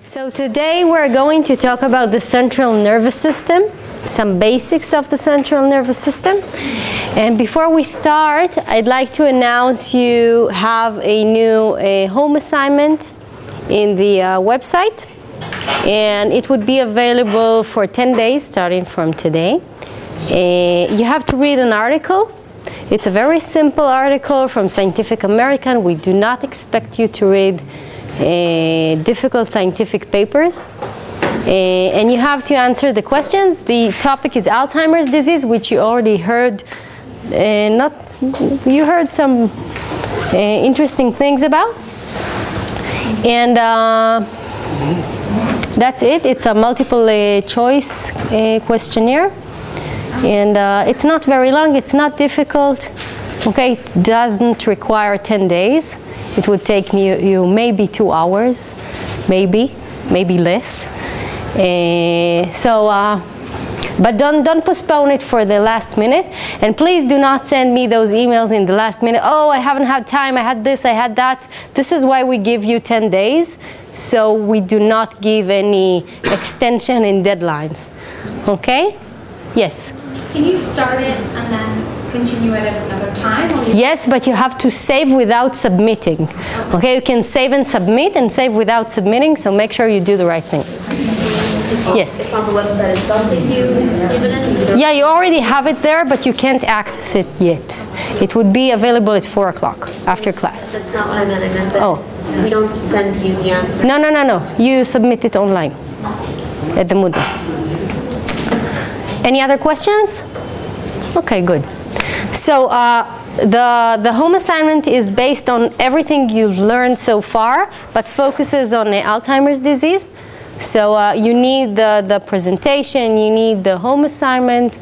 So today we're going to talk about the central nervous system, some basics of the central nervous system. And before we start, I'd like to announce you have a new home assignment in the website. And it would be available for 10 days starting from today. You have to read an article. It's a very simple article from Scientific American. We do not expect you to read difficult scientific papers. And you have to answer the questions. The topic is Alzheimer's disease, which you already heard. You heard some interesting things about. And that's it. It's a multiple choice questionnaire. And it's not very long. It's not difficult. Okay, it doesn't require 10 days. It would take you maybe 2 hours, maybe less. But don't postpone it for the last minute. And please do not send me those emails in the last minute. Oh, I haven't had time. I had this, I had that. This is why we give you 10 days. So we do not give any extension in deadlines. Okay? Yes? Can you start it and then continue it at another time? Yes, but you have to save without submitting. Okay, you can save and submit and save without submitting, so make sure you do the right thing. Yes? It's on the website itself that you give it in? Yeah, you already have it there, but you can't access it yet. It would be available at 4 o'clock after class. That's not what I meant. I meant that we don't send you the answer. No. You submit it online at the Moodle. Any other questions? Okay, good. So the home assignment is based on everything you've learned so far, but focuses on Alzheimer's disease. So you need the presentation, you need the home assignment,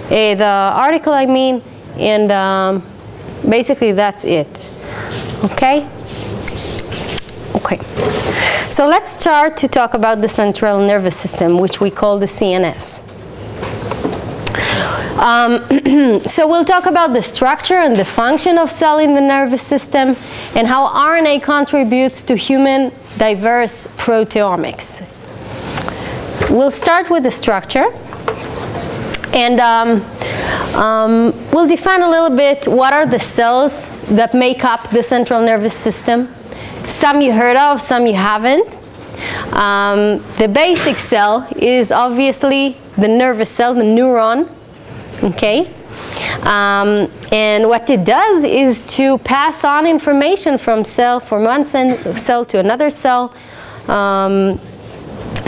the article I mean, and basically that's it. Okay? Okay. So let's start to talk about the central nervous system, which we call the CNS. So we'll talk about the structure and the function of cell in the nervous system and how RNA contributes to human diverse proteomics. We'll start with the structure, and we'll define a little bit what are the cells that make up the central nervous system. Some you heard of, some you haven't. The basic cell is obviously the nervous cell, the neuron. Okay, and what it does is to pass on information from one cell to another cell,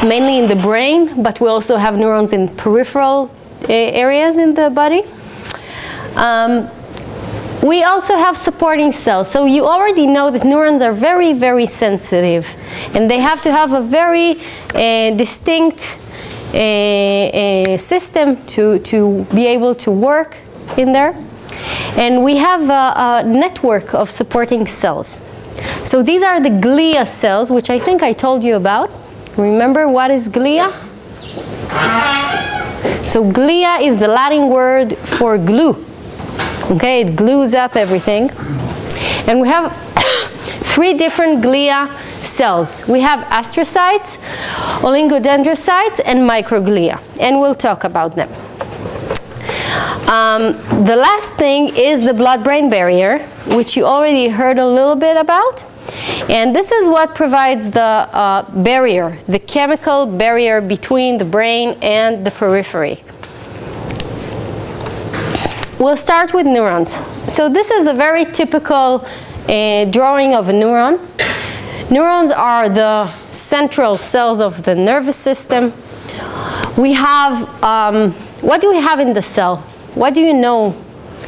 mainly in the brain, but we also have neurons in peripheral areas in the body. We also have supporting cells. So you already know that neurons are very, very sensitive, and they have to have a very distinct system to be able to work in there. And we have a network of supporting cells. So these are the glia cells, which I think I told you about. Remember what is glia? So glia is the Latin word for glue. Okay, it glues up everything. And we have 3 different glia cells. We have astrocytes, oligodendrocytes, and microglia, and we'll talk about them. The last thing is the blood-brain barrier, which you already heard a little bit about, and this is what provides the barrier, the chemical barrier between the brain and the periphery. We'll start with neurons. So this is a very typical drawing of a neuron. Neurons are the central cells of the nervous system. We have, what do we have in the cell? What do you know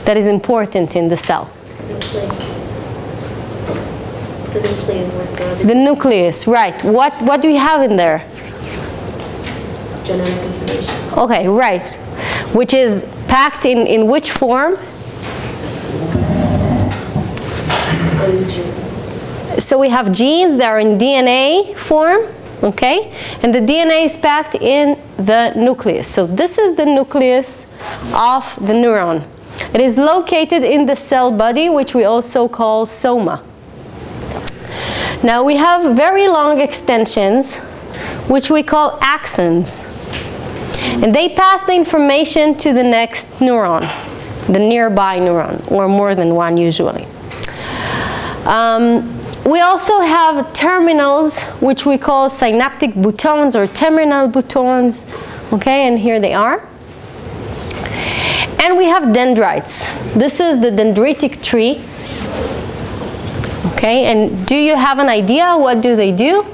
that is important in the cell? The nucleus, right. What do we have in there? Genetic information. Okay, right. Which is packed in which form? So we have genes that are in DNA form, okay? And the DNA is packed in the nucleus. So this is the nucleus of the neuron. It is located in the cell body, which we also call soma. Now we have very long extensions which we call axons. And they pass the information to the next neuron, the nearby neuron, or more than one usually. We also have terminals, which we call synaptic boutons or terminal boutons. Okay, and here they are. And we have dendrites. This is the dendritic tree. Okay, and do you have an idea what do they do?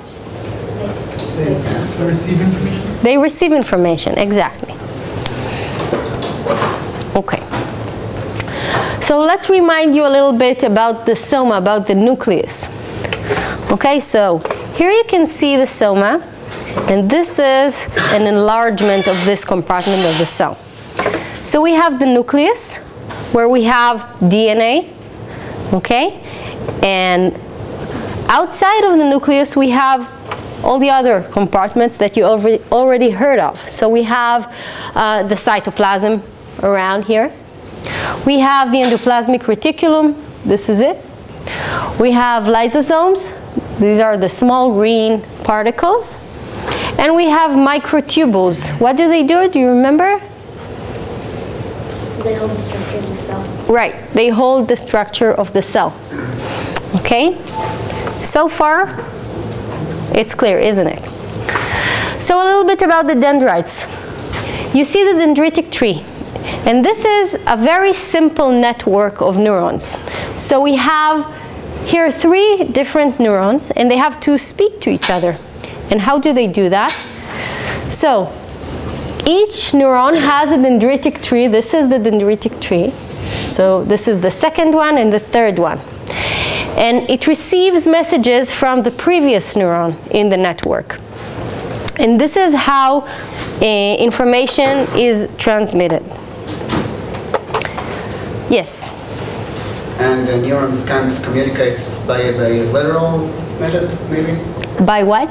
They receive information. They receive information, exactly. Okay. So let's remind you a little bit about the soma, about the nucleus. Okay, so here you can see the soma, and this is an enlargement of this compartment of the cell. So we have the nucleus, where we have DNA, okay? And outside of the nucleus, we have all the other compartments that you already heard of. So we have the cytoplasm around here. We have the endoplasmic reticulum. This is it. We have lysosomes. These are the small green particles. And we have microtubules. What do? Do you remember? They hold the structure of the cell. Right. They hold the structure of the cell. Okay? So far, it's clear, isn't it? So a little bit about the dendrites. You see the dendritic tree. And this is a very simple network of neurons. So we have here 3 different neurons, and they have to speak to each other. And how do they do that? So each neuron has a dendritic tree. This is the dendritic tree. So this is the second one and the third one. And it receives messages from the previous neuron in the network. And this is how information is transmitted. Yes? And the neurons can't communicate by a bilateral method, maybe? By what?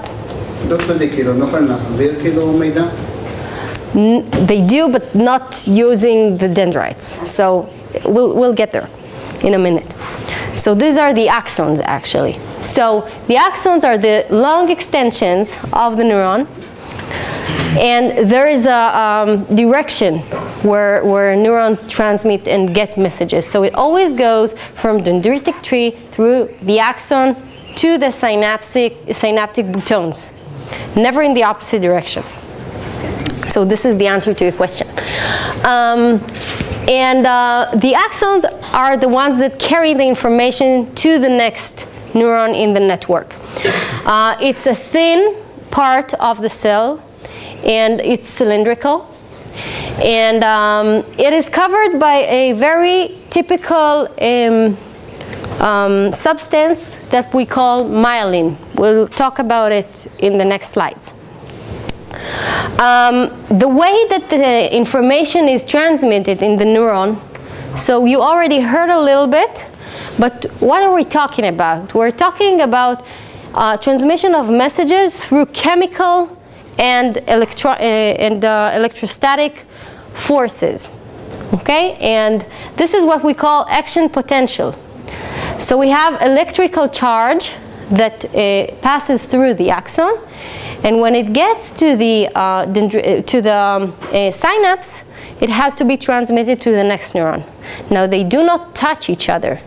They do, but not using the dendrites. So we'll get there in a minute. So these are the axons, actually. So the axons are the long extensions of the neuron. And there is a direction where neurons transmit and get messages. So it always goes from the dendritic tree through the axon to the synaptic boutons, never in the opposite direction. So this is the answer to your question. The axons are the ones that carry the information to the next neuron in the network. It's a thin part of the cell, and it's cylindrical. And it is covered by a very typical substance that we call myelin. We'll talk about it in the next slides. The way that the information is transmitted in the neuron, so you already heard a little bit, but what are we talking about? We're talking about transmission of messages through chemical and electrostatic forces. Okay? And this is what we call action potential. So we have electrical charge that passes through the axon, and when it gets to the synapse, it has to be transmitted to the next neuron. Now they do not touch each other,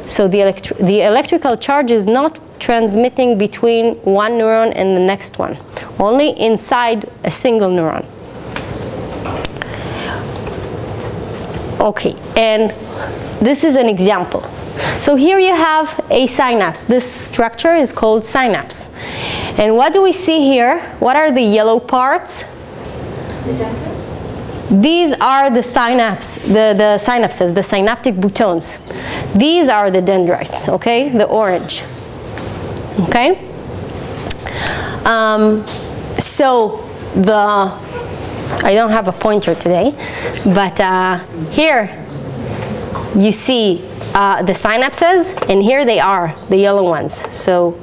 so the electrical charge is not transmitting between one neuron and the next one, only inside a single neuron. Okay, and this is an example. So here you have a synapse. This structure is called synapse. And what do we see here? What are the yellow parts? These are the synapses, the synaptic boutons. These are the dendrites, okay? The orange. Okay? I don't have a pointer today, but here you see the synapses, and here they are, the yellow ones. So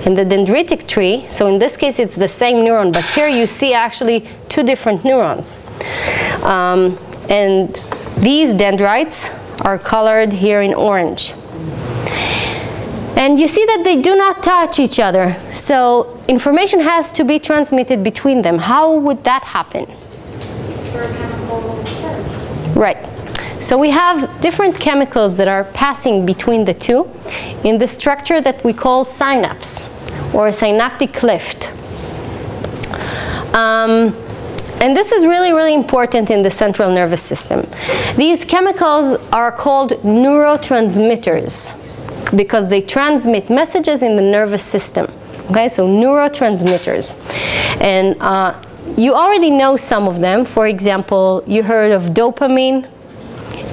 in the dendritic tree, so in this case it's the same neuron, but here you see actually 2 different neurons. And these dendrites are colored here in orange. And you see that they do not touch each other. So information has to be transmitted between them. How would that happen? For a chemical charge. Right. So we have different chemicals that are passing between the two in the structure that we call synapse or a synaptic cleft. And this is really, really important in the central nervous system. These chemicals are called neurotransmitters because they transmit messages in the nervous system. Okay, so neurotransmitters. And you already know some of them. For example, you heard of dopamine,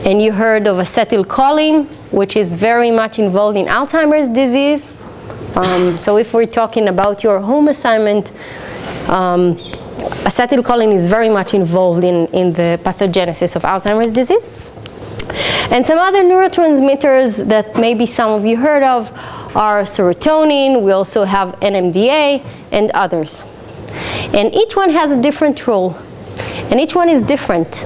and you heard of acetylcholine, which is very much involved in Alzheimer's disease. So if we're talking about your home assignment, acetylcholine is very much involved in the pathogenesis of Alzheimer's disease. And some other neurotransmitters that maybe some of you heard of are serotonin. We also have NMDA and others. And each one has a different role. And each one is different.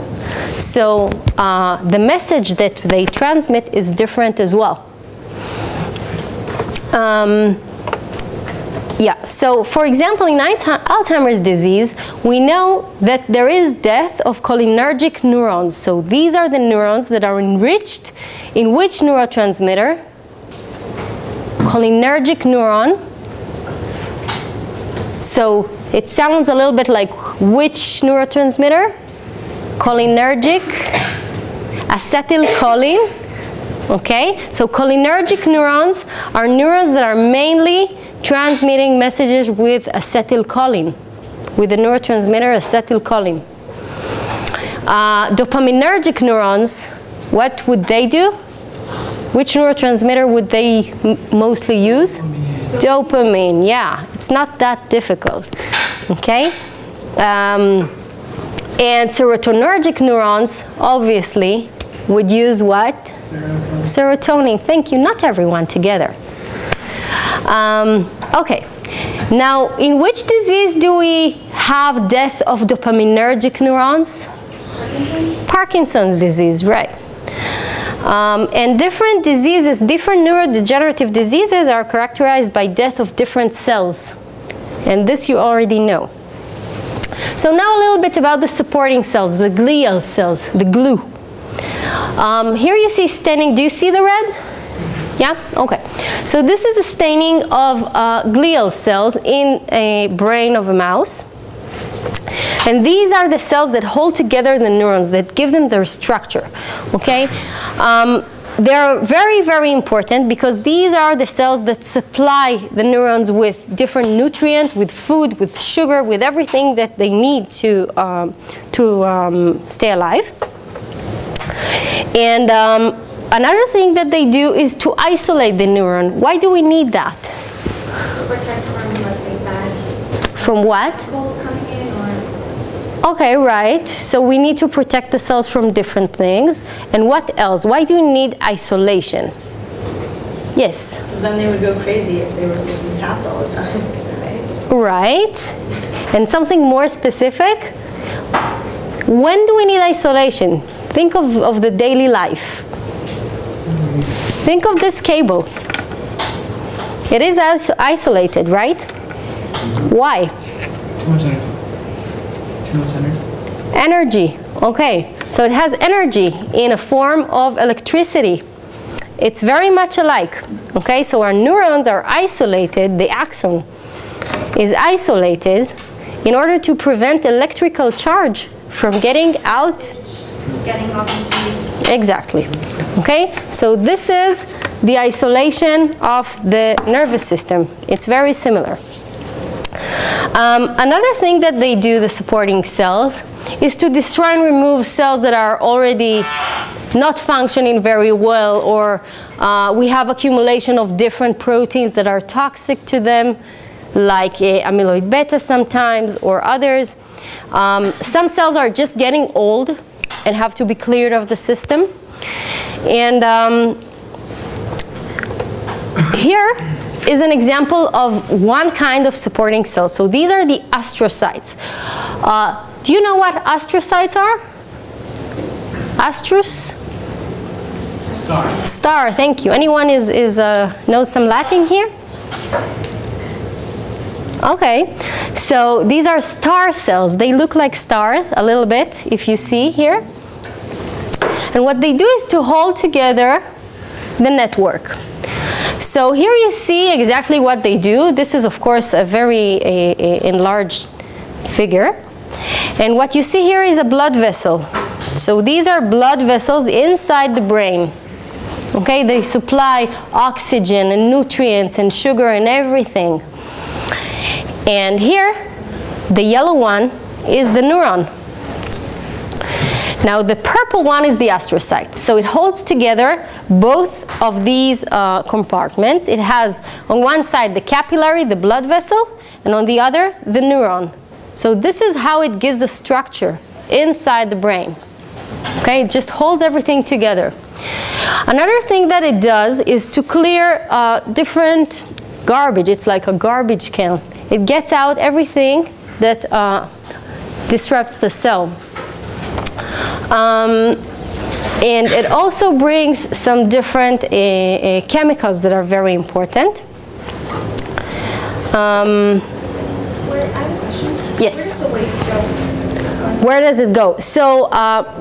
So the message that they transmit is different as well. Yeah, so for example, in Alzheimer's disease, we know that there is death of cholinergic neurons. So these are the neurons that are enriched in which neurotransmitter? Cholinergic neuron. So it sounds a little bit like which neurotransmitter? Cholinergic, acetylcholine. Okay, so cholinergic neurons are neurons that are mainly transmitting messages with acetylcholine, with the neurotransmitter acetylcholine. Dopaminergic neurons, what would they do? Which neurotransmitter would they mostly use? Dopamine, yeah. It's not that difficult, okay? And serotonergic neurons, obviously, would use what? Serotonin. Thank you. Not everyone together. Okay. Now, in which disease do we have death of dopaminergic neurons? Parkinson's disease, right. And different diseases, different neurodegenerative diseases are characterized by death of different cells. And this you already know. So now a little bit about the supporting cells, the glial cells, the glue. Here you see staining. Do you see the red? Yeah? Okay. So this is a staining of glial cells in a brain of a mouse. And these are the cells that hold together the neurons, that give them their structure. Okay? They're very, very important because these are the cells that supply the neurons with different nutrients, with food, with sugar, with everything that they need to stay alive. And another thing that they do is to isolate the neuron. Why do we need that? To protect from, let's say, bad. From what? Chemicals coming in or... Okay, right. So we need to protect the cells from different things. And what else? Why do we need isolation? Yes? Because then they would go crazy if they were being tapped all the time, right? Right. And something more specific? When do we need isolation? Think of the daily life. Think of this cable. It is isolated, right? Why? Too much energy. Too much energy. Energy. Okay. So it has energy in a form of electricity. It's very much alike. Okay. So our neurons are isolated. The axon is isolated in order to prevent electrical charge from getting out. Getting all confused. Exactly. Okay. So this is the isolation of the nervous system. It's very similar. Another thing that they do, the supporting cells, is to destroy and remove cells that are already not functioning very well, or we have accumulation of different proteins that are toxic to them, like amyloid beta sometimes, or others. Some cells are just getting old and have to be cleared of the system. And here is an example of one kind of supporting cell. So these are the astrocytes. Do you know what astrocytes are? Astrus? Star. Star, thank you. Anyone knows some Latin here? Okay, so these are star cells. They look like stars a little bit, if you see here. And what they do is to hold together the network. So here you see exactly what they do. This is, of course, a very enlarged figure. And what you see here is a blood vessel. So these are blood vessels inside the brain. Okay, they supply oxygen and nutrients and sugar and everything. And here, the yellow one is the neuron. Now the purple one is the astrocyte. So it holds together both of these compartments. It has on one side the capillary, the blood vessel, and on the other, the neuron. So this is how it gives a structure inside the brain. Okay, it just holds everything together. Another thing that it does is to clear different garbage. It's like a garbage can. It gets out everything that disrupts the cell. And it also brings some different chemicals that are very important. Yes. Where does the waste go? Where does it go? So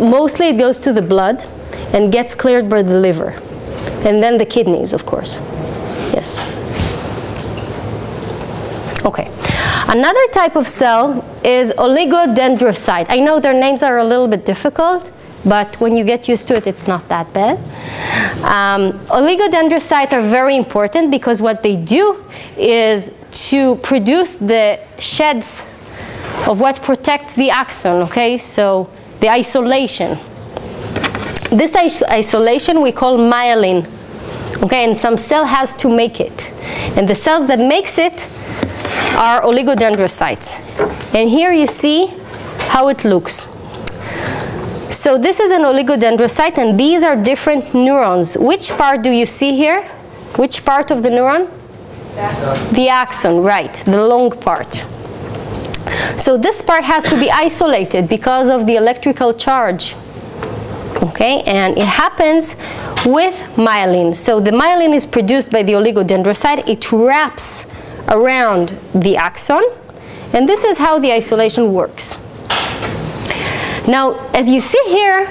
mostly it goes to the blood and gets cleared by the liver. And then the kidneys, of course. Yes. Okay. Another type of cell is oligodendrocyte. I know their names are a little bit difficult, but when you get used to it, it's not that bad. Oligodendrocytes are very important because what they do is to produce the shed of what protects the axon, okay? So the isolation. This isolation we call myelin, okay? And some cell has to make it. And the cells that makes it are oligodendrocytes. And here you see how it looks. So this is an oligodendrocyte, and these are different neurons. Which part do you see here? Which part of the neuron? The axon, right, the long part. So this part has to be isolated because of the electrical charge. Okay, and it happens with myelin. So the myelin is produced by the oligodendrocyte. It wraps around the axon, and this is how the isolation works. Now, as you see here,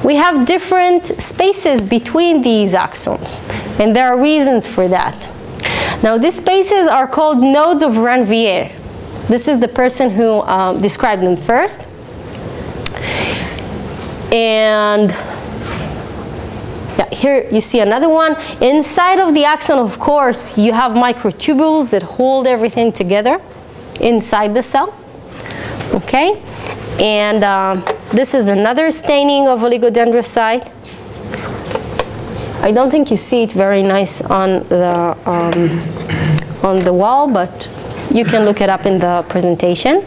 we have different spaces between these axons, and there are reasons for that. Now, these spaces are called nodes of Ranvier. This is the person who described them first. And yeah, here you see another one. Inside of the axon, of course, you have microtubules that hold everything together inside the cell. Okay? And this is another staining of oligodendrocyte. I don't think you see it very nice on the wall, but you can look it up in the presentation.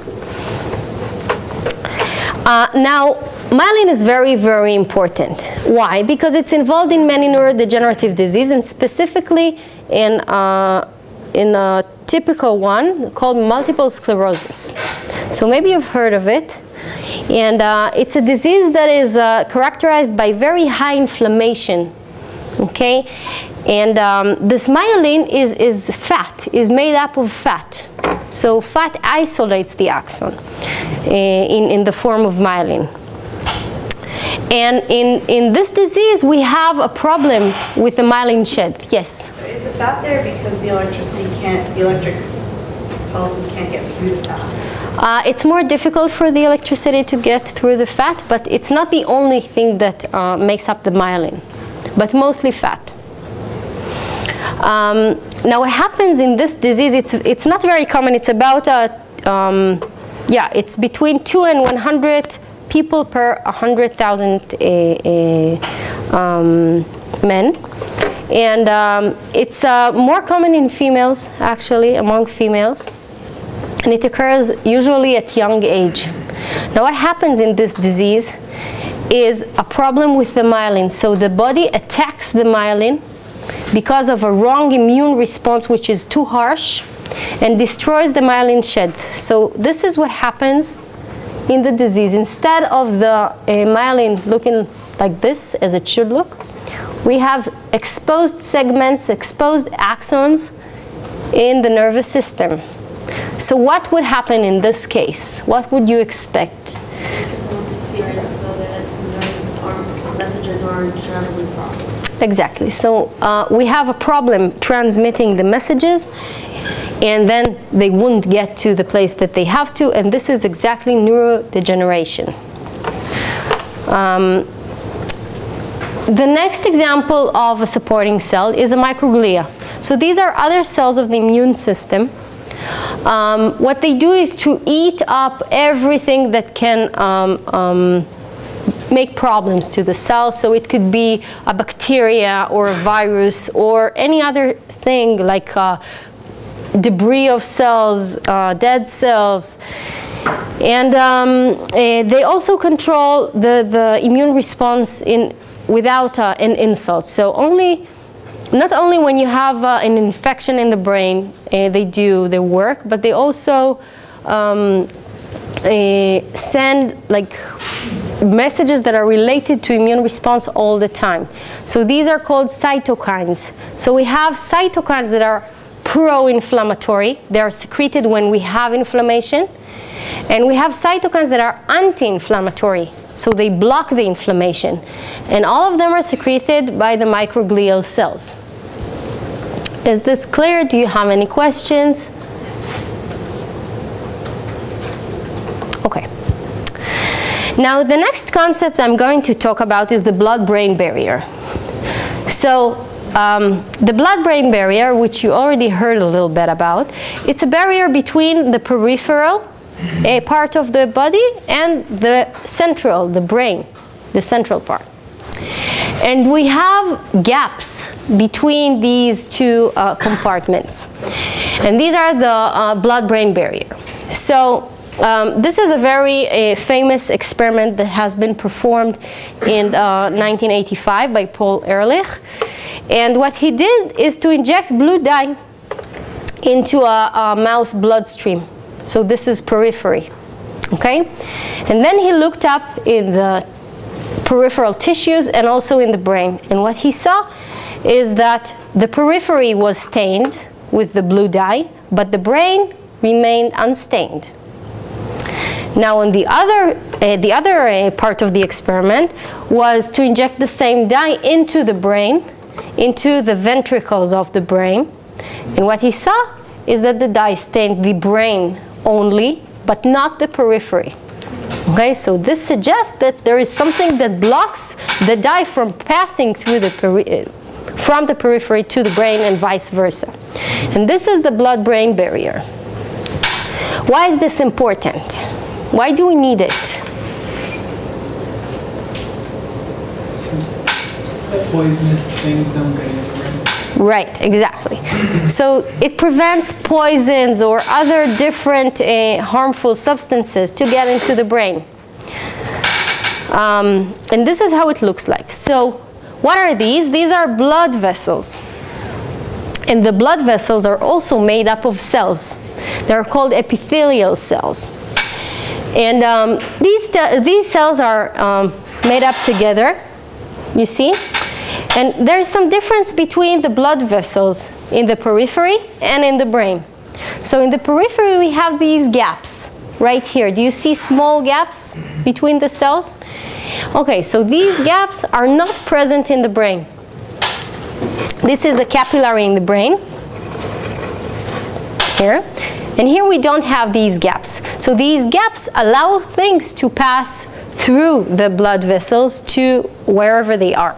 Now, myelin is very, very important. Why? Because it's involved in many neurodegenerative diseases, and specifically in a typical one called multiple sclerosis. So maybe you've heard of it. And it's a disease that is characterized by very high inflammation. Okay? And this myelin is fat, is made up of fat. So fat isolates the axon in the form of myelin. And in this disease, we have a problem with the myelin shed. Yes? So is the fat there because the electric pulses can't get through the fat? It's more difficult for the electricity to get through the fat, but it's not the only thing that makes up the myelin, but mostly fat. Now what happens in this disease, it's not very common. It's about, it's between 2 and 100 people per 100,000 men. And it's more common in females, actually, among females. And it occurs usually at young age. Now what happens in this disease is a problem with the myelin. So the body attacks the myelin because of a wrong immune response, which is too harsh, and destroys the myelin shed. So this is what happens in the disease. Instead of the myelin looking like this, as it should look, we have exposed segments, exposed axons in the nervous system. So what would happen in this case? What would you expect? Interference so that messages aren't traveling properly. Exactly. So we have a problem transmitting the messages, and then they wouldn't get to the place that they have to, and this is exactly neurodegeneration. The next example of a supporting cell is a microglia. So these are other cells of the immune system. What they do is to eat up everything that can make problems to the cell. So it could be a bacteria or a virus or any other thing like debris of cells, dead cells. And they also control the immune response without an insult. So not only when you have an infection in the brain, they do their work, but they also send like messages that are related to immune response all the time. So these are called cytokines. So we have cytokines that are pro-inflammatory. They are secreted when we have inflammation. And we have cytokines that are anti-inflammatory. So they block the inflammation. And all of them are secreted by the microglial cells. Is this clear? Do you have any questions? Okay. Now the next concept I'm going to talk about is the blood-brain barrier. So the blood-brain barrier, which you already heard a little bit about, it's a barrier between the peripheral part of the body and the central, the brain, the central part. And we have gaps between these two compartments. And these are the blood-brain barrier. So this is a very famous experiment that has been performed in 1985 by Paul Ehrlich. And what he did is to inject blue dye into a mouse bloodstream. So this is periphery, okay? And then he looked up in the peripheral tissues and also in the brain. And what he saw is that the periphery was stained with the blue dye, but the brain remained unstained. Now, on the other part of the experiment was to inject the same dye into the brain, into the ventricles of the brain. And what he saw is that the dye stained the brain only, but not the periphery. Okay, so this suggests that there is something that blocks the dye from passing through from the periphery to the brain and vice versa. And this is the blood-brain barrier. Why is this important? Why do we need it? Poisonous things don't get into the brain. Right, exactly. So it prevents poisons or other different harmful substances to get into the brain. And this is how it looks like. So what are these? These are blood vessels. And the blood vessels are also made up of cells. They're called epithelial cells. And these cells are made up together, you see? And there's some difference between the blood vessels in the periphery and in the brain. So in the periphery, we have these gaps right here. Do you see small gaps between the cells? Okay, so these gaps are not present in the brain. This is a capillary in the brain, here. And here we don't have these gaps. So these gaps allow things to pass through the blood vessels to wherever they are.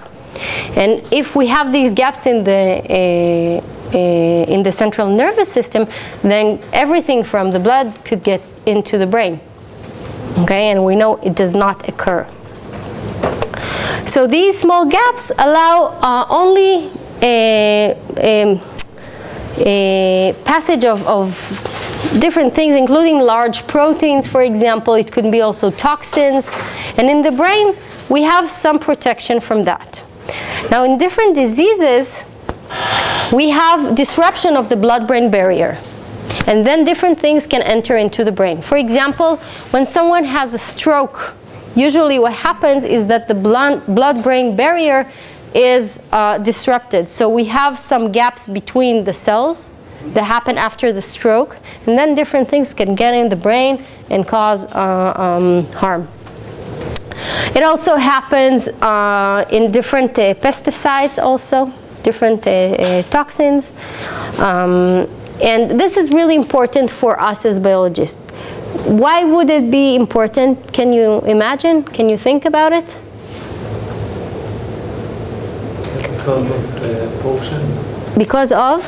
And if we have these gaps in the central nervous system, then everything from the blood could get into the brain. Okay, and we know it does not occur. So these small gaps allow only a passage of different things, including large proteins, for example. It could be also toxins. And in the brain, we have some protection from that. Now, in different diseases, we have disruption of the blood-brain barrier. And then different things can enter into the brain. For example, when someone has a stroke, usually what happens is that the blood-brain barrier is disrupted. So we have some gaps between the cells that happen after the stroke, and then different things can get in the brain and cause harm. It also happens in different pesticides also, different toxins. And this is really important for us as biologists. Why would it be important? Can you imagine? Can you think about it? Because of potions. Because of?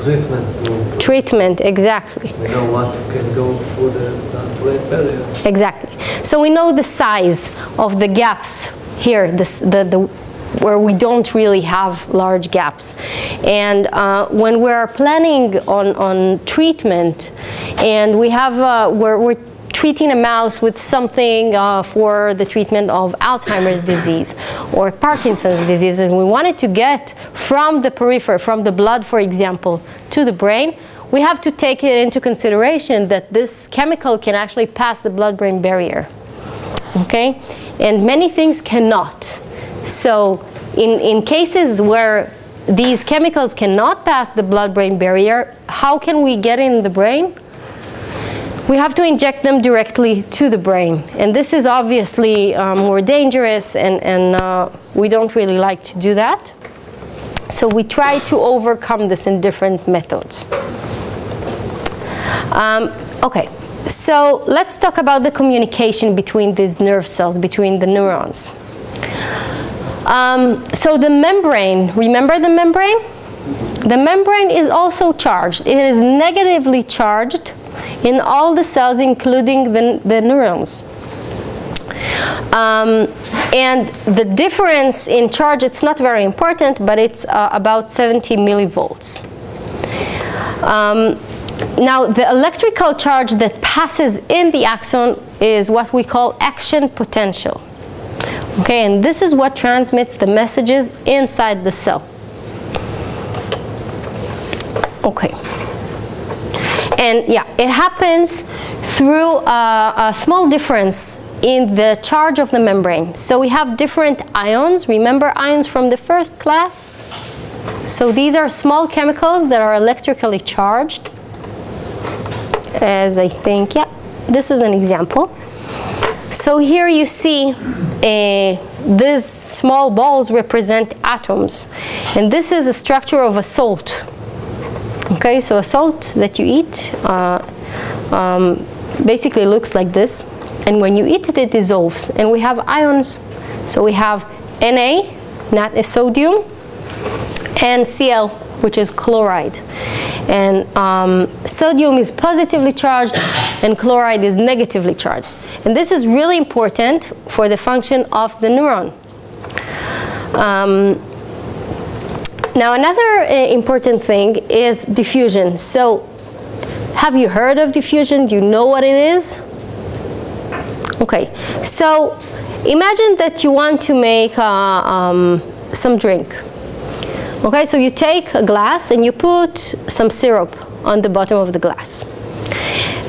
Treatment. Treatment, exactly. We know what can go through the brain barrier. Exactly. So we know the size of the gaps here, where we don't really have large gaps. And when we're planning on treatment, and we have, we're treating a mouse with something for the treatment of Alzheimer's disease or Parkinson's disease, and we wanted to get from the periphery, from the blood, for example, to the brain, we have to take it into consideration that this chemical can actually pass the blood-brain barrier. Okay? And many things cannot. So in cases where these chemicals cannot pass the blood-brain barrier, how can we get in the brain? We have to inject them directly to the brain. And this is obviously more dangerous, and we don't really like to do that. So we try to overcome this in different methods. Okay, so let's talk about the communication between these nerve cells, between the neurons. So the membrane, remember the membrane? The membrane is also charged. It is negatively charged in all the cells, including the neurons. And the difference in charge, it's not very important, but it's about 70 millivolts. Now, the electrical charge that passes in the axon is what we call action potential. Okay, and this is what transmits the messages inside the cell. Okay. And yeah, it happens through a small difference in the charge of the membrane. So we have different ions. Remember ions from the first class? So these are small chemicals that are electrically charged. As I think, yeah, this is an example. So here you see these small balls represent atoms. And this is a structure of a salt. Okay, so a salt that you eat basically looks like this. And when you eat it, it dissolves. And we have ions. So we have Na, not a sodium, and Cl, which is chloride. And sodium is positively charged, and chloride is negatively charged. And this is really important for the function of the neuron. Now, another important thing is diffusion. So, have you heard of diffusion? Do you know what it is? Okay, so imagine that you want to make some drink. Okay, so you take a glass and you put some syrup on the bottom of the glass.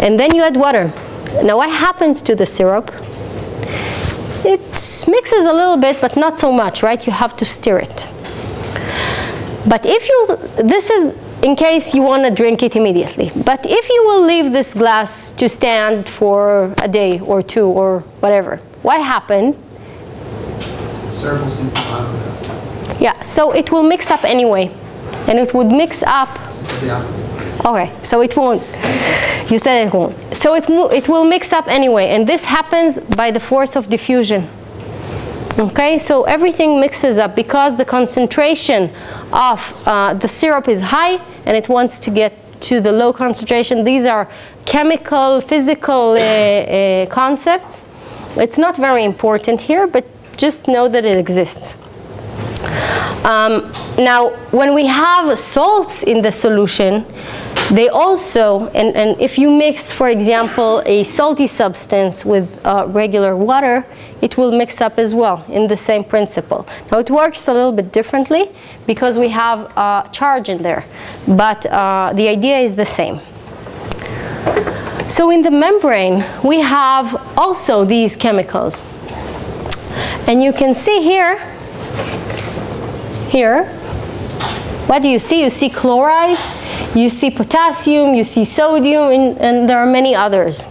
And then you add water. Now what happens to the syrup? It mixes a little bit, but not so much, right? You have to stir it. But if you, this is in case you want to drink it immediately. But if you will leave this glass to stand for a day or two or whatever, what happened? Syrup will seem to Yeah, so it will mix up anyway. And it would mix up. Yeah. Okay, so it won't. You said it won't. So it will mix up anyway. And this happens by the force of diffusion. Okay, so everything mixes up because the concentration of the syrup is high and it wants to get to the low concentration. These are chemical, physical concepts. It's not very important here, but just know that it exists. Now, when we have salts in the solution, they also, and if you mix, for example, a salty substance with regular water, it will mix up as well in the same principle. Now, it works a little bit differently because we have charge in there, but the idea is the same. So in the membrane, we have also these chemicals. And you can see here here, what do you see? You see chloride, you see potassium, you see sodium, and there are many others.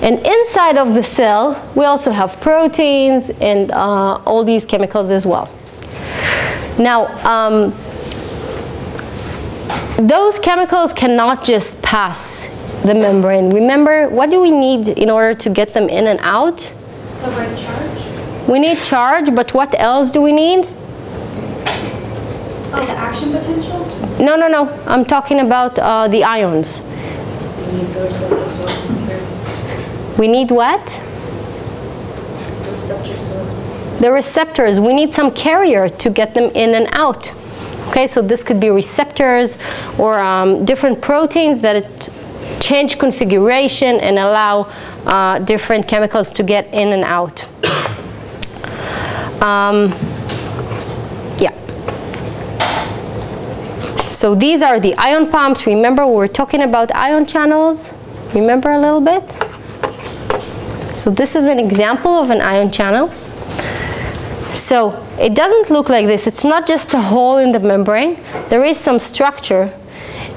And inside of the cell, we also have proteins and all these chemicals as well. Now, those chemicals cannot just pass the membrane. Remember, what do we need in order to get them in and out? The right charge? We need charge, but what else do we need? Oh, the action potential? No, no, no. I'm talking about the ions. We need the receptors to here. We need what? The receptors to The receptors. We need some carrier to get them in and out. Okay, so this could be receptors or different proteins that change configuration and allow different chemicals to get in and out. Yeah. So these are the ion pumps. Remember, we were talking about ion channels. Remember a little bit? So this is an example of an ion channel. So it doesn't look like this. It's not just a hole in the membrane. There is some structure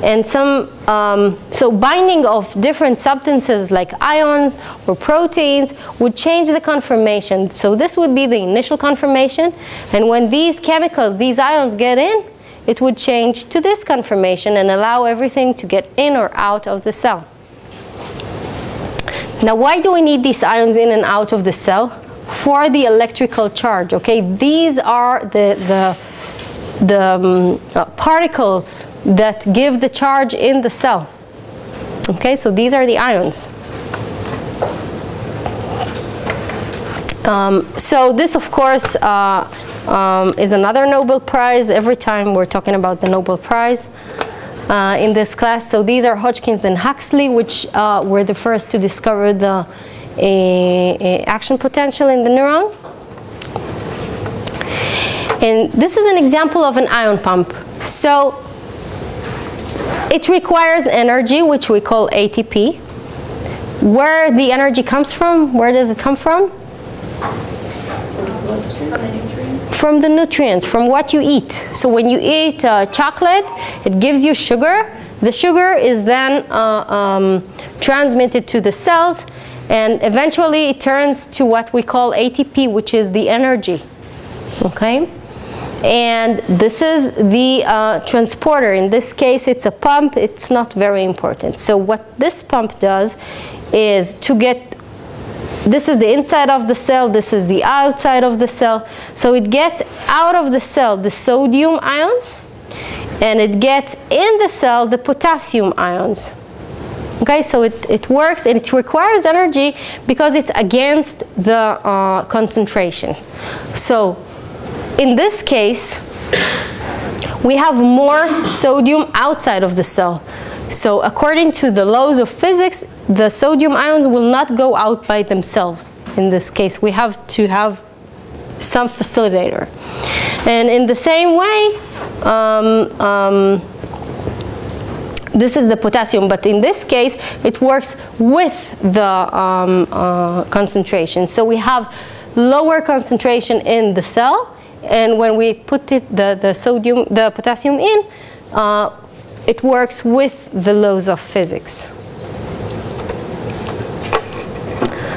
and some, so binding of different substances like ions or proteins would change the conformation. So this would be the initial conformation. And when these chemicals, these ions get in, it would change to this conformation and allow everything to get in or out of the cell. Now, why do we need these ions in and out of the cell? For the electrical charge, okay? These are the particles that give the charge in the cell. Okay, so these are the ions. So this, of course, is another Nobel Prize. Every time we're talking about the Nobel Prize in this class. So these are Hodgkins and Huxley, which were the first to discover the action potential in the neuron. And this is an example of an ion pump. So it requires energy, which we call ATP. Where the energy comes from, where does it come from? From the nutrients, from what you eat. So when you eat chocolate, it gives you sugar. The sugar is then transmitted to the cells, and eventually it turns to what we call ATP, which is the energy. Okay? And this is the transporter. In this case, it's a pump. It's not very important. So what this pump does is to get, this is the inside of the cell, this is the outside of the cell. So it gets out of the cell the sodium ions, and it gets in the cell the potassium ions. Okay, so it works, and it requires energy because it's against the concentration. So in this case, we have more sodium outside of the cell. So according to the laws of physics, the sodium ions will not go out by themselves. In this case, we have to have some facilitator. And in the same way, this is the potassium, but in this case, it works with the concentration. So we have lower concentration in the cell, and when we put the potassium in, it works with the laws of physics.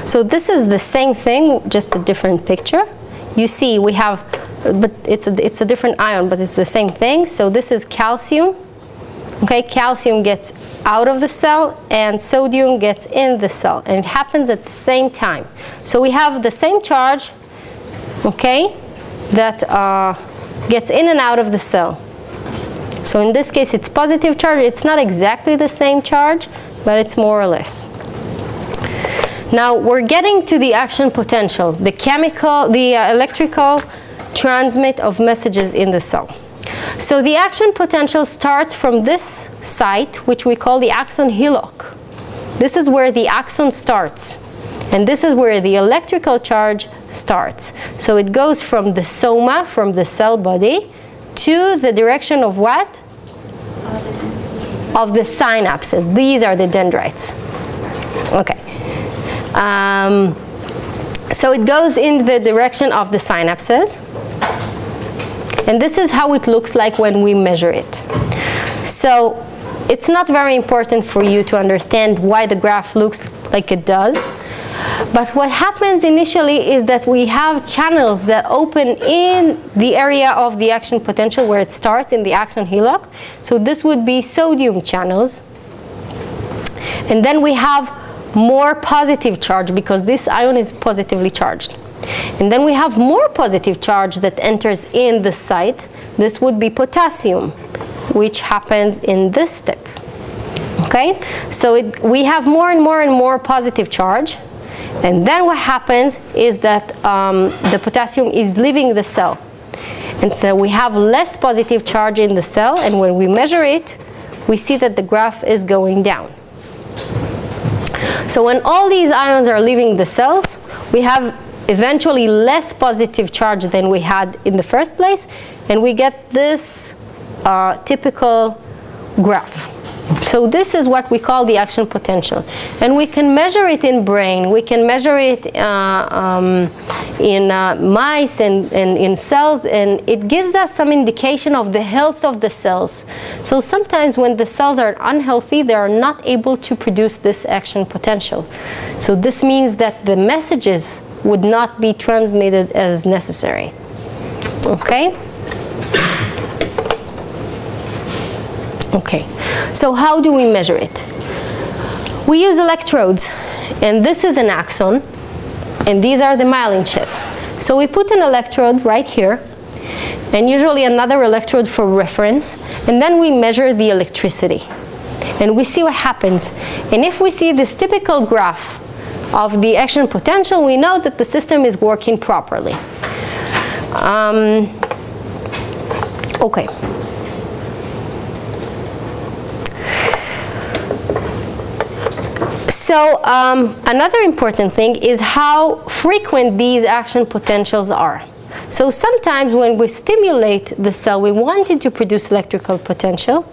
So this is the same thing, just a different picture. You see, we have, but it's a different ion, but it's the same thing. So this is calcium. Okay, calcium gets out of the cell and sodium gets in the cell, and it happens at the same time. So we have the same charge, okay, that gets in and out of the cell. So in this case, it's positive charge. It's not exactly the same charge, but it's more or less. Now we're getting to the action potential, the chemical, the electrical transmit of messages in the cell. So the action potential starts from this site, which we call the axon hillock. This is where the axon starts, and this is where the electrical charge starts. So it goes from the soma, from the cell body, to the direction of what? Of the synapses. These are the dendrites. Okay. So it goes in the direction of the synapses. And this is how it looks like when we measure it. So it's not very important for you to understand why the graph looks like it does. But what happens initially is that we have channels that open in the area of the action potential where it starts in the axon hillock. So this would be sodium channels. And then we have more positive charge because this ion is positively charged. And then we have more positive charge that enters in the site. This would be potassium, which happens in this step. Okay? So we have more and more and more positive charge. And then what happens is that the potassium is leaving the cell. And so we have less positive charge in the cell, and when we measure it, we see that the graph is going down. So when all these ions are leaving the cells, we have eventually less positive charge than we had in the first place, and we get this typical graph. So this is what we call the action potential. And we can measure it in brain. We can measure it in mice and in cells. And it gives us some indication of the health of the cells. So sometimes when the cells are unhealthy, they are not able to produce this action potential. So this means that the messages would not be transmitted as necessary. Okay? Okay, so how do we measure it? We use electrodes, and this is an axon, and these are the myelin sheets. So we put an electrode right here, and usually another electrode for reference, and then we measure the electricity. And we see what happens. And if we see this typical graph of the action potential, we know that the system is working properly. Okay. So another important thing is how frequent these action potentials are. So sometimes when we stimulate the cell, we want it to produce electrical potential,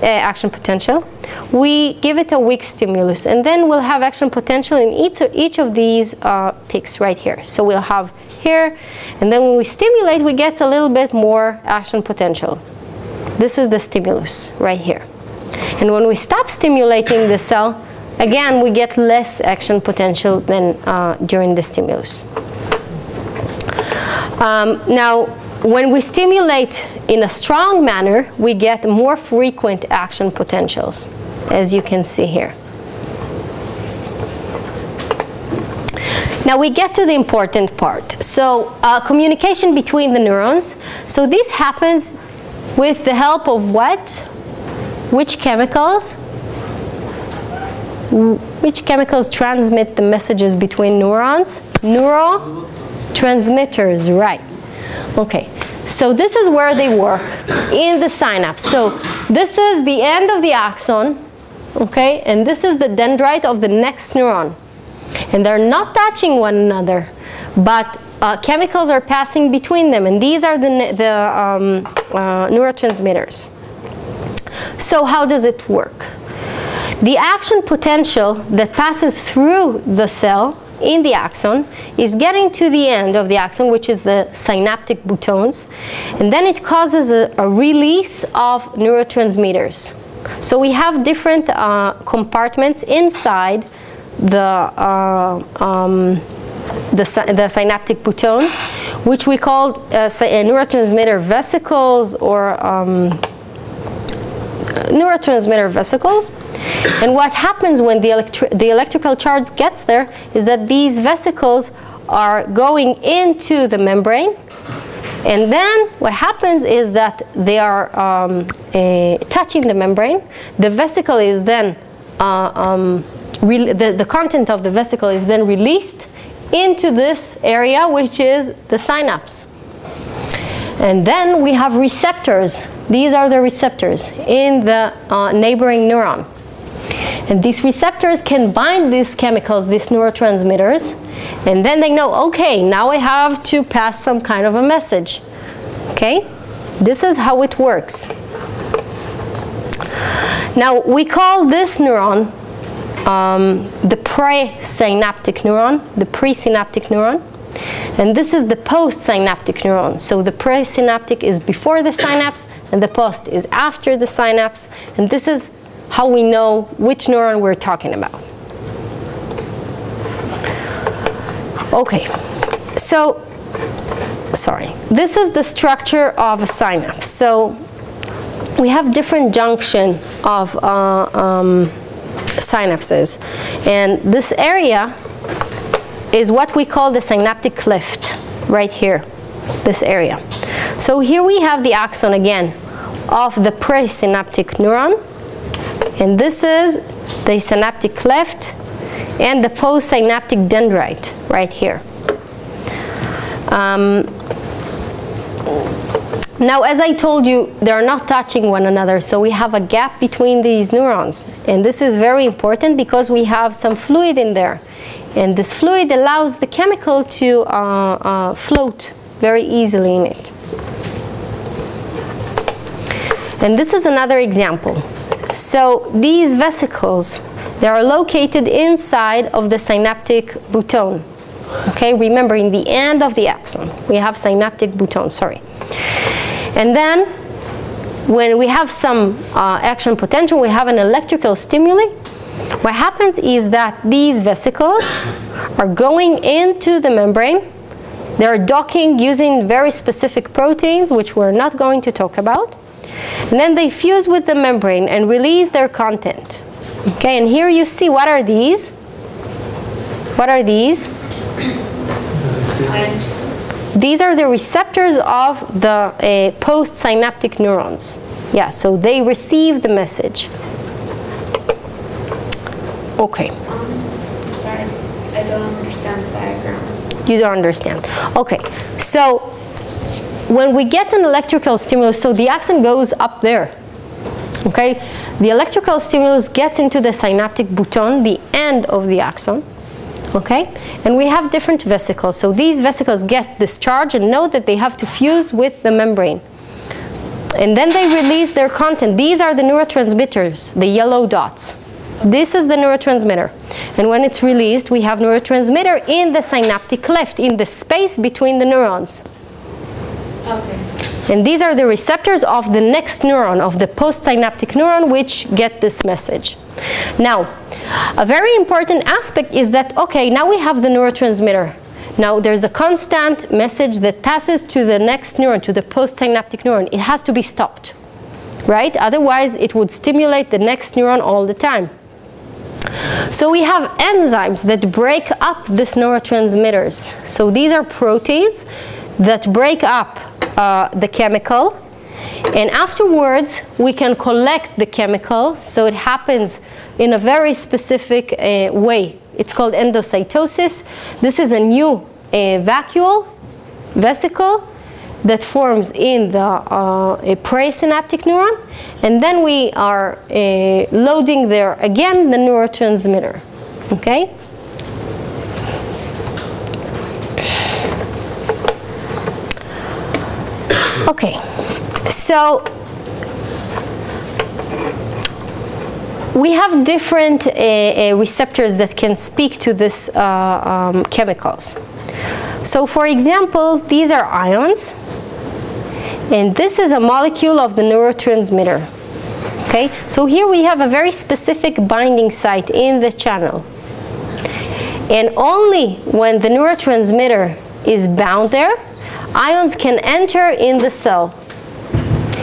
action potential. We give it a weak stimulus, and then we'll have action potential in each of these peaks right here. So we'll have here, and then when we stimulate, we get a little bit more action potential. This is the stimulus right here. And when we stop stimulating the cell, again, we get less action potential than during the stimulus. Now, when we stimulate in a strong manner, we get more frequent action potentials, as you can see here. Now we get to the important part. So communication between the neurons. So this happens with the help of what? Which chemicals? Which chemicals transmit the messages between neurons? Neurotransmitters, right. Okay, so this is where they work, in the synapse. So this is the end of the axon, okay, and this is the dendrite of the next neuron. And they're not touching one another, but chemicals are passing between them, and these are the neurotransmitters. So how does it work? The action potential that passes through the cell in the axon is getting to the end of the axon, which is the synaptic boutons, and then it causes a release of neurotransmitters. So we have different compartments inside the synaptic bouton, which we call neurotransmitter vesicles or neurotransmitter vesicles. And what happens when the electrical charge gets there is that these vesicles are going into the membrane, and then what happens is that they are touching the membrane. The vesicle is then the content of the vesicle is then released into this area, which is the synapse. And then we have receptors. These are the receptors in the neighboring neuron. And these receptors can bind these chemicals, these neurotransmitters, and then they know, okay, now I have to pass some kind of a message. Okay? This is how it works. Now, we call this neuron the presynaptic neuron, And this is the postsynaptic neuron. So the presynaptic is before the synapse, and the post is after the synapse. And this is how we know which neuron we're talking about. Okay, so, sorry. This is the structure of a synapse. So we have different junction of synapses. And this area is what we call the synaptic cleft, right here, this area. So here we have the axon again of the presynaptic neuron, and this is the synaptic cleft and the postsynaptic dendrite right here. Now, as I told you, they're not touching one another, so we have a gap between these neurons. And this is very important because we have some fluid in there. And this fluid allows the chemical to float very easily in it. And this is another example. So these vesicles, they are located inside of the synaptic bouton. Okay, remember, in the end of the axon, we have synaptic bouton, sorry. And then, when we have some action potential, we have an electrical stimuli. What happens is that these vesicles are going into the membrane. They're docking using very specific proteins, which we're not going to talk about. And then they fuse with the membrane and release their content. Okay, and here you see, what are these? What are these? These are the receptors of the postsynaptic neurons. Yeah, so they receive the message. Okay. Sorry, I don't understand the diagram. You don't understand. Okay, so when we get an electrical stimulus, so the axon goes up there. Okay, the electrical stimulus gets into the synaptic bouton, the end of the axon. Okay, and we have different vesicles. So these vesicles get this charge and know that they have to fuse with the membrane. And then they release their content. These are the neurotransmitters, the yellow dots. This is the neurotransmitter. And when it's released, we have neurotransmitter in the synaptic cleft, in the space between the neurons. Okay. And these are the receptors of the next neuron, of the postsynaptic neuron, which get this message. Now, a very important aspect is that, okay, now we have the neurotransmitter. Now there's a constant message that passes to the next neuron, to the postsynaptic neuron. It has to be stopped, right? Otherwise, it would stimulate the next neuron all the time. So we have enzymes that break up these neurotransmitters. So these are proteins that break up the chemical, and afterwards we can collect the chemical. So it happens in a very specific way. It's called endocytosis. This is a new vesicle that forms in the presynaptic neuron, and then we are loading there again the neurotransmitter. Okay? Okay, so we have different receptors that can speak to these chemicals. So for example, these are ions, and this is a molecule of the neurotransmitter. Okay, so here we have a very specific binding site in the channel. And only when the neurotransmitter is bound there, ions can enter in the cell.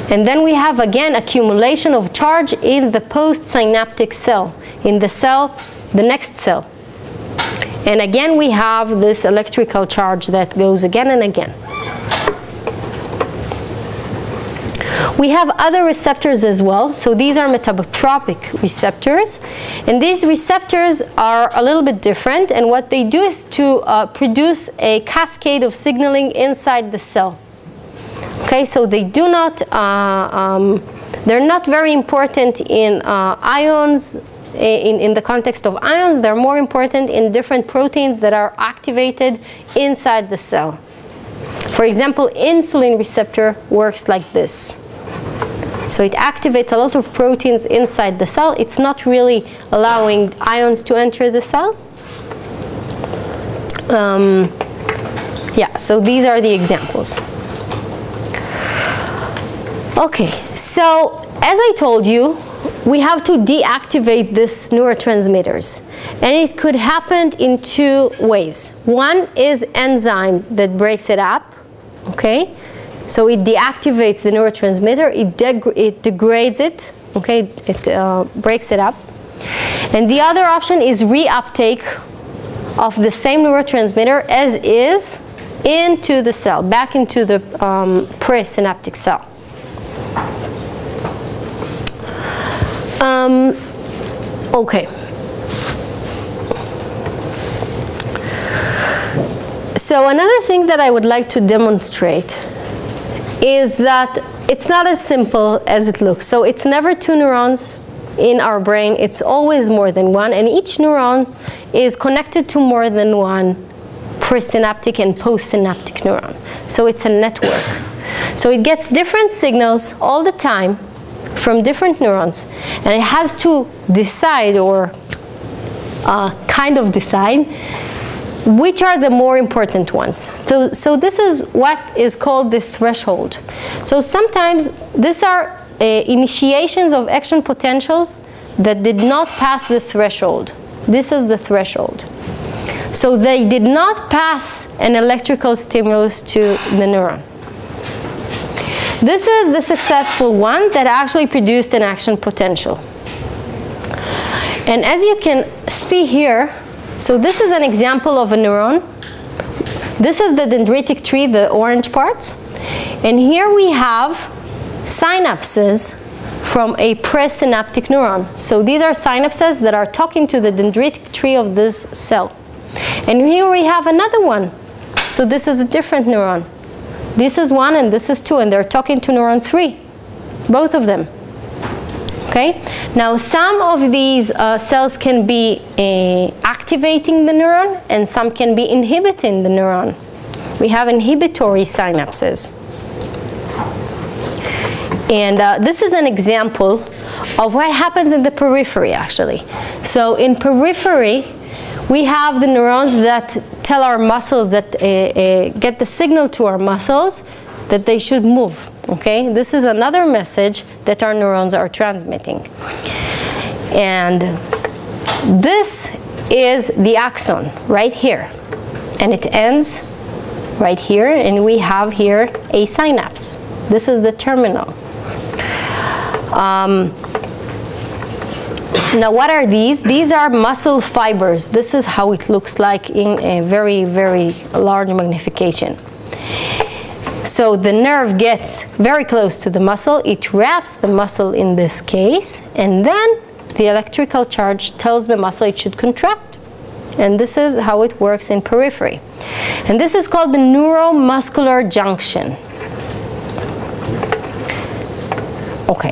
And then we have again accumulation of charge in the postsynaptic cell, in the cell, the next cell. And again we have this electrical charge that goes again and again. We have other receptors as well. So these are metabotropic receptors. And these receptors are a little bit different. And what they do is to produce a cascade of signaling inside the cell. Okay, so they do not, they're not very important in ions, in the context of ions. They're more important in different proteins that are activated inside the cell. For example, insulin receptor works like this. So it activates a lot of proteins inside the cell. It's not really allowing ions to enter the cell. Yeah, so these are the examples. Okay, so as I told you, we have to deactivate these neurotransmitters. And it could happen in two ways. One is enzyme that breaks it up, okay? So it deactivates the neurotransmitter, it degrades it, okay? It breaks it up. And the other option is reuptake of the same neurotransmitter as is into the cell, back into the presynaptic cell. Okay. So another thing that I would like to demonstrate is that it's not as simple as it looks. So it's never two neurons in our brain. It's always more than one. And each neuron is connected to more than one presynaptic and postsynaptic neuron. So it's a network. So it gets different signals all the time from different neurons, and it has to decide, or kind of decide, which are the more important ones. So this is what is called the threshold. So sometimes these are initiations of action potentials that did not pass the threshold. This is the threshold. So they did not pass an electrical stimulus to the neuron. This is the successful one that actually produced an action potential. And as you can see here, so this is an example of a neuron. This is the dendritic tree, the orange parts. And here we have synapses from a presynaptic neuron. So these are synapses that are talking to the dendritic tree of this cell. And here we have another one. So this is a different neuron. This is 1 and this is 2, and they're talking to neuron 3, both of them. Okay? Now some of these cells can be activating the neuron, and some can be inhibiting the neuron. We have inhibitory synapses. And this is an example of what happens in the periphery, actually. So in periphery, we have the neurons that tell our muscles, that get the signal to our muscles that they should move. Okay? This is another message that our neurons are transmitting. And this is the axon right here. And it ends right here, and we have here a synapse. This is the terminal. Now what are these? These are muscle fibers. This is how it looks like in a very, very large magnification. So the nerve gets very close to the muscle. It wraps the muscle in this case, and then the electrical charge tells the muscle it should contract. And this is how it works in periphery. And this is called the neuromuscular junction. Okay.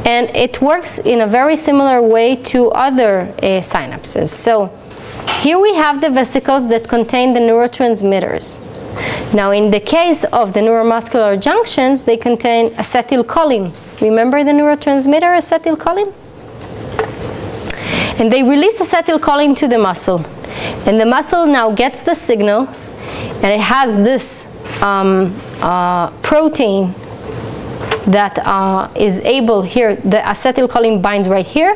And it works in a very similar way to other synapses. So here we have the vesicles that contain the neurotransmitters. Now in the case of the neuromuscular junctions, they contain acetylcholine. Remember the neurotransmitter acetylcholine? And they release acetylcholine to the muscle. And the muscle now gets the signal, and it has this protein that is able here. The acetylcholine binds right here.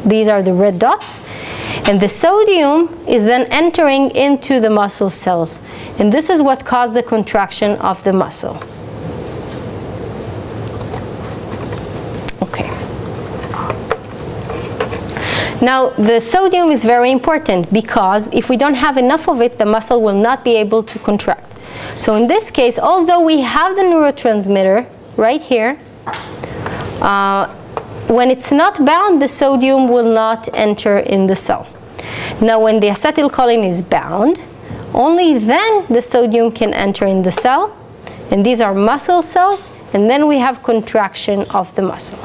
These are the red dots. And the sodium is then entering into the muscle cells. And this is what caused the contraction of the muscle. Okay. Now, the sodium is very important because if we don't have enough of it, the muscle will not be able to contract. So in this case, although we have the neurotransmitter right here, when it's not bound, the sodium will not enter in the cell. Now when the acetylcholine is bound, only then the sodium can enter in the cell. And these are muscle cells, and then we have contraction of the muscle.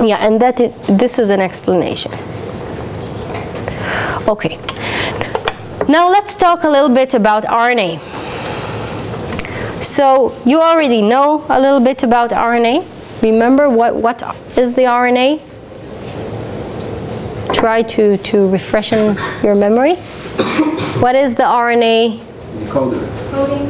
Yeah, and this is an explanation. Okay. Now let's talk a little bit about RNA. So you already know a little bit about RNA. Remember what is the RNA? Try to refresh your memory. What is the RNA? Decoder. Coding.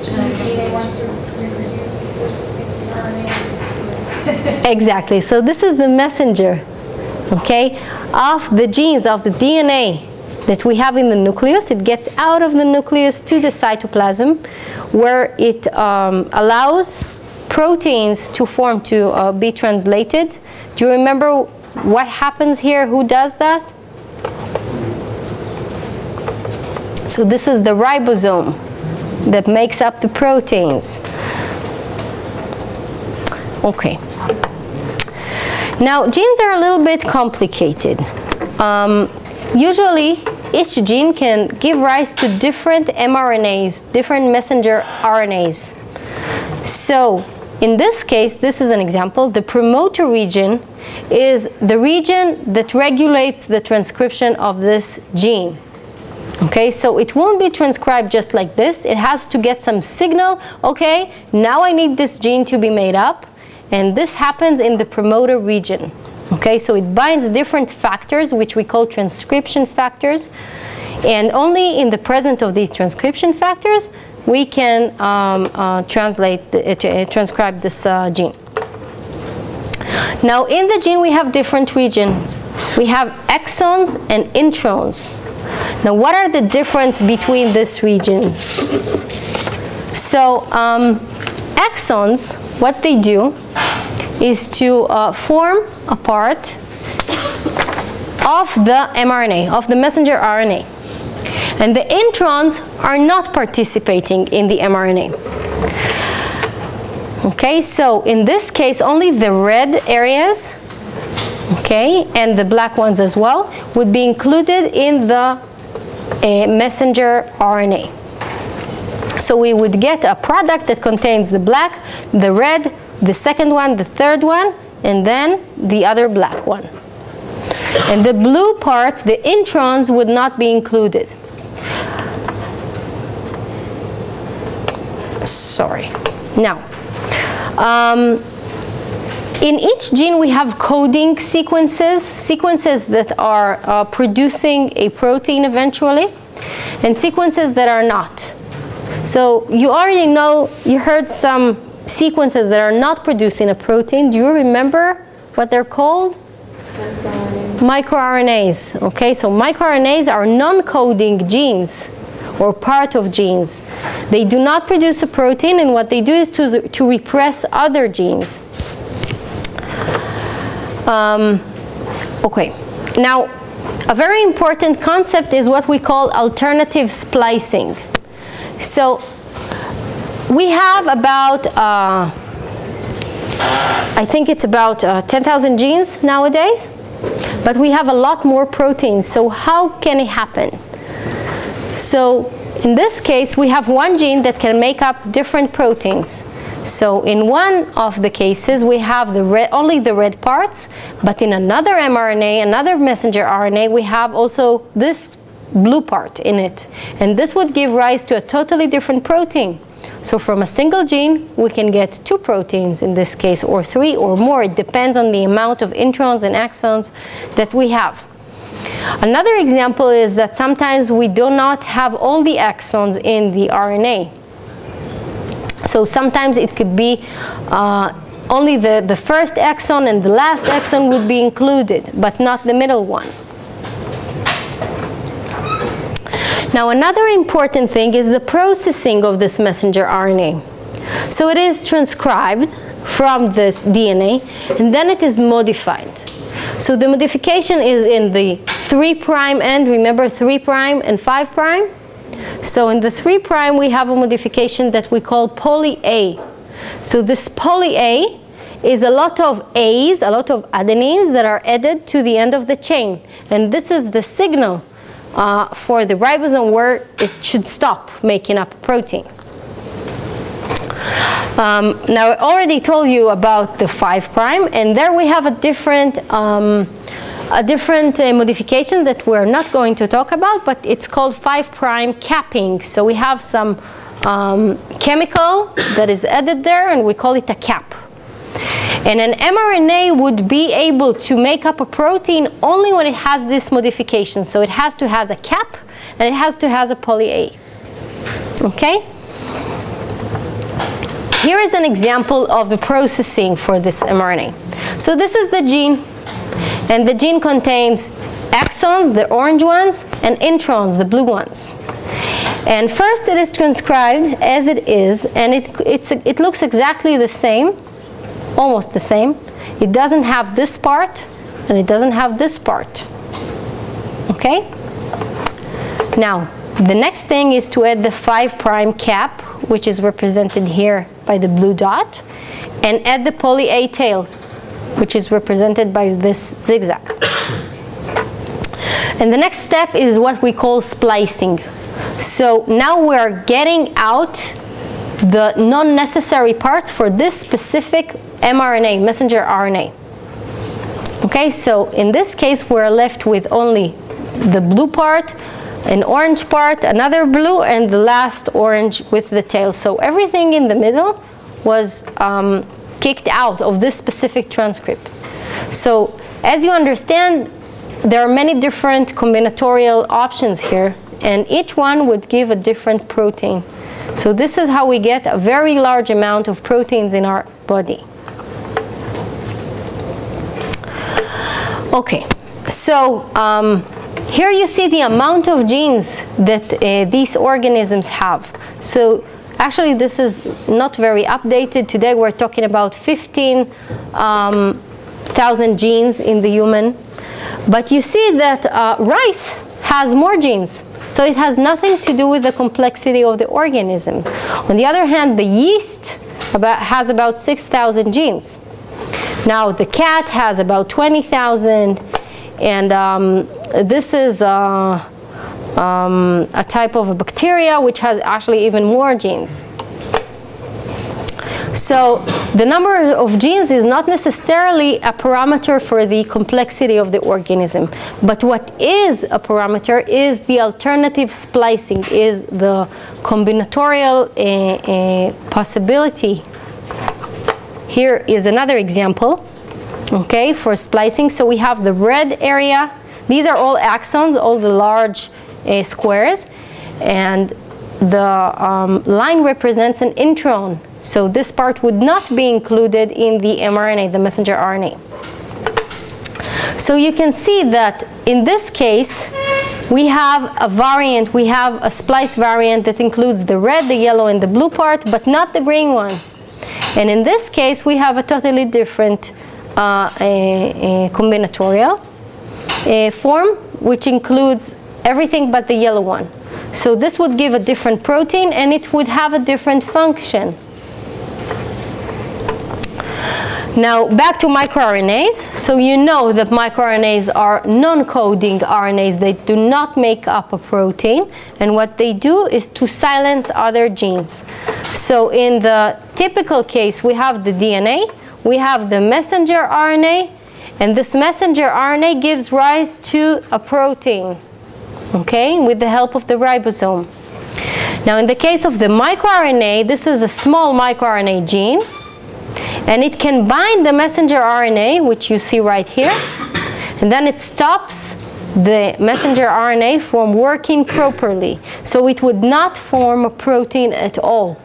DNA wants to reproduce, of course, it's the RNA. Exactly. So this is the messenger, okay, of the genes, of the DNA that we have in the nucleus. It gets out of the nucleus to the cytoplasm, where it allows proteins to form, to be translated. Do you remember what happens here? Who does that? So this is the ribosome that makes up the proteins. Okay. Now, genes are a little bit complicated. Usually, each gene can give rise to different mRNAs, different messenger RNAs. So, in this case, this is an example. The promoter region is the region that regulates the transcription of this gene. Okay, so it won't be transcribed just like this. It has to get some signal. Okay, now I need this gene to be made up. And this happens in the promoter region. Okay, so it binds different factors, which we call transcription factors. And only in the presence of these transcription factors, we can transcribe this gene. Now, in the gene, we have different regions. We have exons and introns. Now, what are the difference between these regions? So, exons, what they do is to form a part of the mRNA, of the messenger RNA. And the introns are not participating in the mRNA. Okay, so in this case, only the red areas, okay, and the black ones as well, would be included in the messenger RNA. So we would get a product that contains the black, the red, the second one, the third one, and then the other black one. And the blue parts, the introns, would not be included. Sorry. Now, in each gene we have coding sequences that are producing a protein eventually, and sequences that are not. So you already know, you heard some sequences that are not producing a protein. Do you remember what they're called? MicroRNAs. Okay, so microRNAs are non-coding genes or part of genes. They do not produce a protein, and what they do is to repress other genes. Okay, now a very important concept is what we call alternative splicing. So we have about, I think it's about 10,000 genes nowadays, but we have a lot more proteins. So how can it happen? So in this case, we have one gene that can make up different proteins. So in one of the cases, we have only the red parts, but in another mRNA, another messenger RNA, we have also this blue part in it. And this would give rise to a totally different protein. So from a single gene, we can get 2 proteins in this case, or 3 or more. It depends on the amount of introns and exons that we have. Another example is that sometimes we do not have all the exons in the RNA. So sometimes it could be only the first exon and the last exon would be included, but not the middle one. Now, another important thing is the processing of this messenger RNA. So it is transcribed from this DNA, and then it is modified. So the modification is in the 3' end. Remember 3' and 5'? So in the 3' we have a modification that we call poly-A. So this poly-A is a lot of A's, a lot of adenines that are added to the end of the chain. And this is the signal for the ribosome where it should stop making up protein. Now I already told you about the 5', and there we have a different modification that we're not going to talk about, but it's called 5' capping. So we have some chemical that is added there, and we call it a cap. And an mRNA would be able to make up a protein only when it has this modification. So it has to have a cap, and it has to have a poly A. Okay? Here is an example of the processing for this mRNA. So this is the gene, and the gene contains exons, the orange ones, and introns, the blue ones. And first it is transcribed as it is, and it looks exactly the same, almost the same. It doesn't have this part, and it doesn't have this part. Okay? Now, the next thing is to add the 5' cap, which is represented here by the blue dot, and add the poly A tail, which is represented by this zigzag. And the next step is what we call splicing. So now we're getting out the non-necessary parts for this specific mRNA, messenger RNA. Okay, so in this case, we're left with only the blue part, an orange part, another blue, and the last orange with the tail. So everything in the middle was kicked out of this specific transcript. So as you understand, there are many different combinatorial options here, and each one would give a different protein. So this is how we get a very large amount of proteins in our body. Okay, so here you see the amount of genes that these organisms have. So actually this is not very updated. Today we're talking about 15,000 genes in the human. But you see that rice has more genes. So it has nothing to do with the complexity of the organism. On the other hand, the yeast has about 6,000 genes. Now the cat has about 20,000, and this is a type of a bacteria which has actually even more genes. So the number of genes is not necessarily a parameter for the complexity of the organism, but what is a parameter is the alternative splicing, is the combinatorial possibility. Here is another example, okay, for splicing. So we have the red area. These are all axons, all the large squares, and the line represents an intron. So this part would not be included in the mRNA, the messenger RNA. So you can see that in this case, we have a variant, we have a splice variant that includes the red, the yellow, and the blue part, but not the green one. And in this case, we have a totally different combinatorial form, which includes everything but the yellow one. So this would give a different protein, and it would have a different function. Now back to microRNAs. So you know that microRNAs are non-coding RNAs. They do not make up a protein, and what they do is to silence other genes. So in the typical case, we have the DNA, we have the messenger RNA, and this messenger RNA gives rise to a protein, okay, with the help of the ribosome. Now in the case of the microRNA, this is a small microRNA gene, and it can bind the messenger RNA, which you see right here, and then it stops the messenger RNA from working properly. So it would not form a protein at all.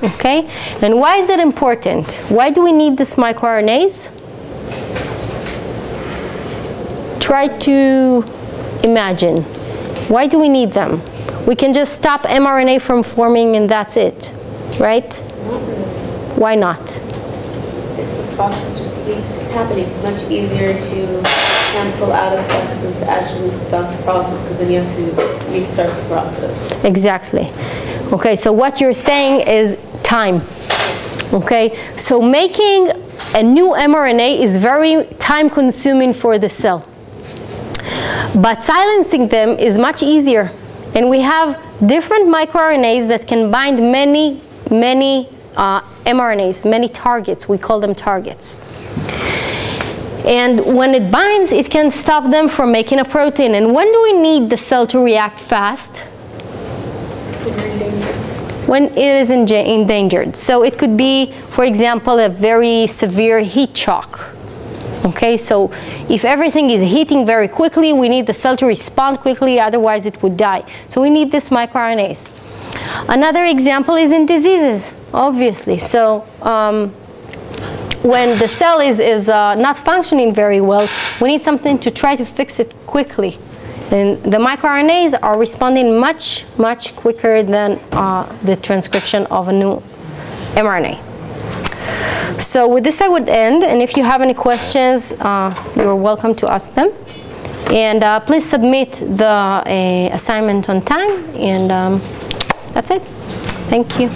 Okay? And why is it important? Why do we need these microRNAs? Try to imagine. Why do we need them? We can just stop mRNA from forming and that's it, right? Why not? It's a process just keeps happening. It's much easier to cancel out effects and to actually stop the process, because then you have to restart the process. Exactly. Okay, so what you're saying is time. Okay, so making a new mRNA is very time consuming for the cell. But silencing them is much easier. And we have different microRNAs that can bind many mRNAs, many targets. We call them targets. And when it binds, it can stop them from making a protein. And when do we need the cell to react fast? When it is endangered. So it could be, for example, a very severe heat shock. Okay, so if everything is heating very quickly, we need the cell to respond quickly, otherwise it would die. So we need this microRNAs. Another example is in diseases, obviously. So when the cell is not functioning very well, we need something to try to fix it quickly. And the microRNAs are responding much, much quicker than the transcription of a new mRNA. So with this I would end, and if you have any questions, you're welcome to ask them. And please submit the assignment on time, and that's it. Thank you.